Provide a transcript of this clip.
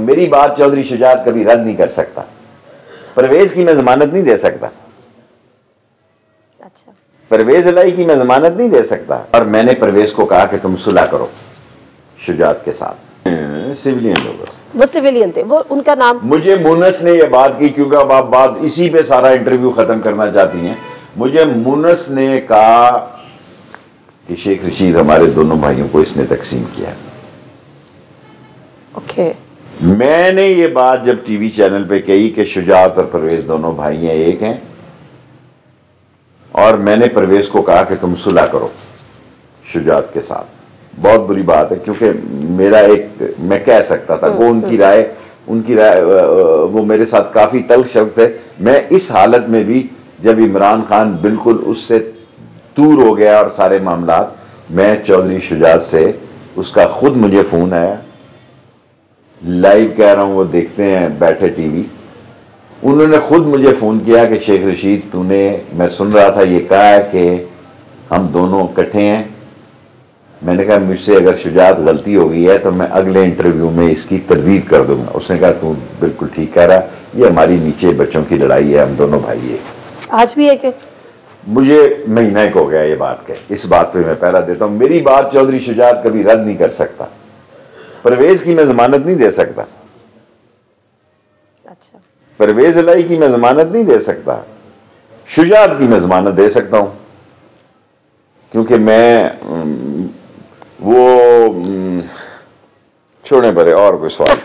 मेरी बात चौधरी शुजात कभी रद्द नहीं कर सकता। परवेज की मैं जमानत नहीं दे सकता। अच्छा, परवेज इलाही की मैं जमानत नहीं दे सकता। और मैंने परवेज को कहा कि तुम सुलह करो शुजात के साथ। सिविलियन लोग, वो सिविलियन थे, वो उनका नाम। मुझे मुनस ने यह बात की, क्योंकि अब आप बात इसी पे सारा इंटरव्यू खत्म करना चाहती हैं। मुझे मुनस ने कहा कि शेख रशीद हमारे दोनों भाइयों को इसने तकसीम किया। ओके। मैंने ये बात जब टीवी चैनल पे कही कि शुजात और परवेज दोनों भाई हैं, एक हैं, और मैंने परवेज को कहा कि तुम सुलह करो शुजात के साथ। बहुत बुरी बात है, क्योंकि मेरा एक, मैं कह सकता था वो उनकी राय वो मेरे साथ काफी तल्ख शब्द थे। मैं इस हालत में भी, जब इमरान खान बिल्कुल उससे दूर हो गया और सारे मामलात, मैं चौधरी शुजात से, उसका खुद मुझे फोन आया, लाइव कह रहा हूं, वो देखते हैं बैठे टीवी, उन्होंने खुद मुझे फोन किया कि शेख रशीद तूने, मैं सुन रहा था, ये कहा है कि हम दोनों इकट्ठे हैं। मैंने कहा मुझसे अगर शुजात गलती हो गई है तो मैं अगले इंटरव्यू में इसकी तरदीद कर दूंगा। उसने कहा तू बिल्कुल ठीक कह रहा, ये हमारी नीचे बच्चों की लड़ाई है, हम दोनों भाई है। आज भी है कि? मुझे महीना एक हो गया ये बात के, इस बात पे मैं पहरा देता हूं। मेरी बात चौधरी शुजात कभी रद्द नहीं कर सकता। परवेज की मैं जमानत नहीं दे सकता। अच्छा, परवेज इलाही की मैं जमानत नहीं दे सकता। शुजात की मैं जमानत दे सकता हूं, क्योंकि मैं वो छोड़ने पड़े। और कोई सवाल